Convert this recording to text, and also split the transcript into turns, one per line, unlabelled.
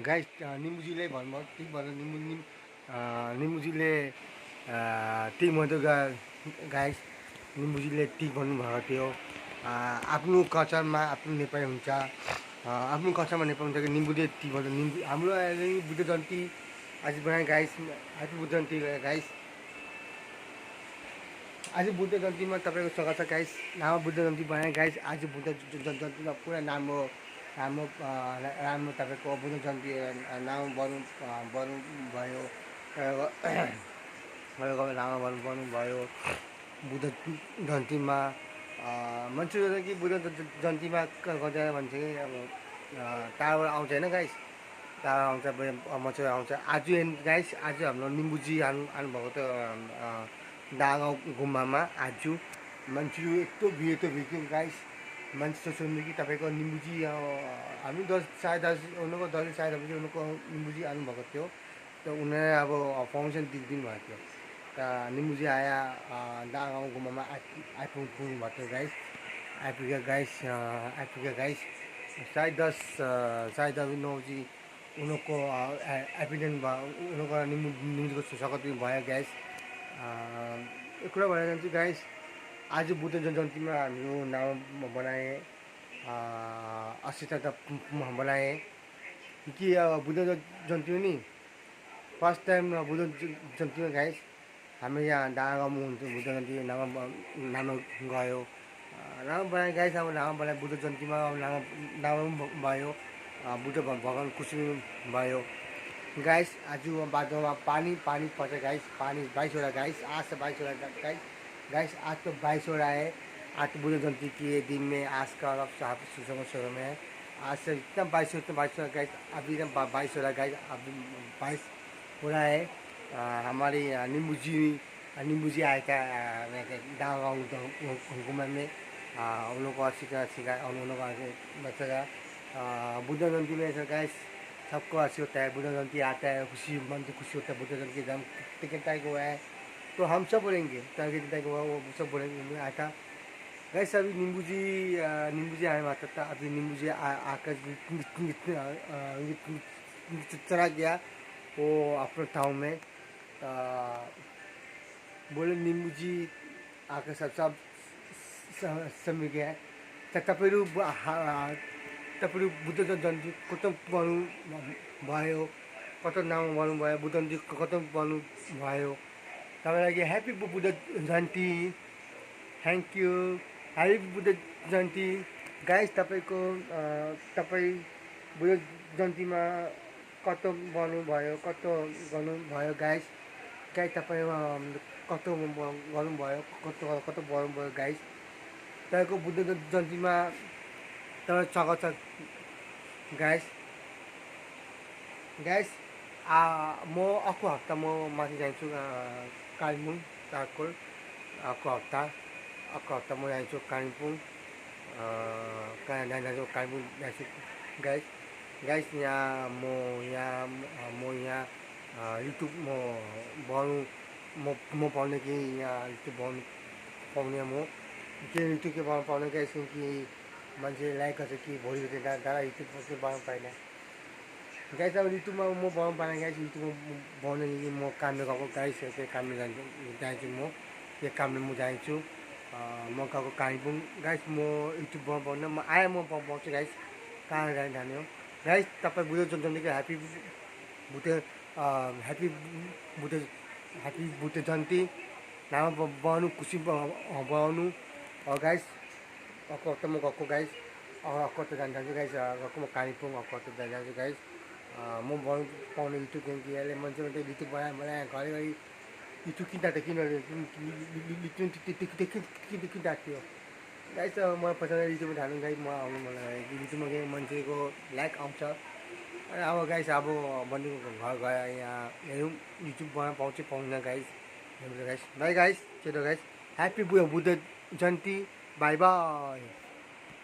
Guys निमुजीले भन्नुभयो त्यही भएर निमुजीले त्यही मधु गाइस निमुजीले ती भन्नुभएको थियो। आफ्नो कल्चरमा आफ्नो नेपाली हुन्छ, आफ्नो कल्चरमा नेपाली हुन्छ कि निम्बुले ती भन्छ। निम्बु हाम्रो अहिले बुद्ध जयन्ती आज बनाए गाइस। ह्याप्पी बुद्ध जयन्ती गाइस। आज बुद्ध जयन्तीमा तपाईँको स्वागत छ गाइस। लामो बुद्ध जयन्ती बनाए गाइस। आज बुद्ध जयन्तीमा पुरा राम्रो राम्रो तपाईँको बुद्ध जयन्ती लामो बनु भयो। लामो बनु भयो बुद्ध जयन्तीमा। मान्छे कि बुद्ध जयन्तीमा गर्दैन भन्छ कि अब टाढाबाट आउँछ होइन गाइस, टाढा आउँछ मान्छे आउँछ। आज गाइस आज हाम्रो निम्बुजी आउनुभएको थियो दागाउँ गुम्बामा। आज मान्छेहरू यस्तो भिड गाइस। मान्छे सोध्नु कि तपाईँको निम्बुजी हामी साढे 10 उनीहरूको 10 साढे 10 बजी उनीहरूको निम्बुजी आउनुभएको थियो। त उनीहरूले अब फाउन्डेसन दिनु भएको थियो। त निम्बुजी आया दागाउँ गुम्बामा आइपुग्नु भएको थियो गाइस। आइपुग्यो गाइस साढे 10 9 बजी उनीहरूको एपिडेन्ट भयो। उनीहरूको निम्बुजीको स्वागत भयो गाइस। एक कुरा भन्न चाहन्छु गाइस, आज बुद्ध जयन्तीमा हाम्रो नाम बनाए 80 बनाए कि बुद्ध जयन्ती हो नि फर्स्ट टाइम बुद्ध जयन्तीमा गाइस। हाम्रो यहाँ दागाउँ हुन्छ बुद्ध जयन्ती नाम गयो नाम बनाए गाइस। अब नाम बनाए बुद्ध जयन्तीमा नाम भयो। बुद्ध भगवान् खुसी भयो गाइस। आज बाटोमा पानी पर्छ गाइस। पानी 22वटा गाइस। आज से 22वटा गाइस। आज तो 22वटा है। आज तो बुद्ध जयंती के दिन में आज का शुरू में है। आज से इतना 22 गाइस। अभी 22वटा गाइस। अभी 22 हो रहा है। हमारी निम्बुजी आया था दागाउँ गुम्बा में। उन लोगों को सिखा उन लोगों को बच्चा बुद्ध जयंती में ऐसा गाइस सबको अच्छी होता है। बुद्ध जयंती आता है खुशी मन से खुशी होता है। बुद्ध जयंती एकदम कितने को है तो हम सब बोलेंगे कितने को वो सब बोलेंगे आता गाइस। अभी निम्बुजी आने वाला था। अभी निम्बुजी आकर चला गया वो अपने टाउन में। बोले निम्बुजी आकर सब मिल गया है। तपाईँ बुद्ध जयन्ती कता बन्नु भयो, कता नाम बन्नु भयो, बुद्ध जयन्ती कता बन्नु भयो। तपाईँलाई happy Buddha Jayanti. Thank you. Happy Buddha Jayanti guys. तपाईँ बुद्ध जयन्तीमा कता बन्नु भयो, कता गर्नुभयो गाइस। तपाईँ कता गर्नुभयो, कता बन्नुभयो गाइस। तपाईँको बुद्ध जयन्तीमा तपाईँ स्वागत छ गाइस। म अर्को हप्ता म माथि जान्छु कालिम्पोङ चारकोल। अर्को हप्ता म जान्छु कालिम्पोङ कालिम्पोङ जान्छु गाइस। यहाँ म युट्युब म पाउने कि यहाँ युट्युब पाउने म के युट्युब के पाउने गाइस। क्योंकि मान्छे लाइक गर्छ कि भोलि दादा युट्युब बनाउनु पाएन गाइस। अब युट्युबमा म बनाउनु पाएन गाइस। युट्युबमा बनाउने कि म कामले गएको गाइस। त्यो कामले जान्छु म त्यो कामले म जान्छु। म गएको कालिम्पोङ गाइस। म युट्युब बनाउनु पाउँदैन। म आए म पाउँछु गाइस। कहाँ जाने हो गाइस। तपाईँ बुद्ध जयन्तीको ह्याप्पी बुद्ध जयन्ती नाम बनाउनु खुसी बनाउनु गाइस। अर्को हप्ता म गएको गाइस। अर्को हप्ता जान्छु गाइस। अर्को म कालिम्पोङ अर्को हप्ता जान्छु गाइस। म बनाउनु पाउने युट्युब किनकि अहिले मान्छे युट्युब बनाए घरिघरि युट्युब किन्दा थियो गाइस। म पैसा युट्युबमा थाल्नु गाइस। म आउनु मलाई युट्युबमा गएँ मान्छेको लाइक आउँछ। अब गाइस अब बनिएको घर गएर यहाँ हेरौँ युट्युब बनाउनु पाउँदैन गाइस। Bye guys. चलो guys happy Buddha Jayanti. Bye by.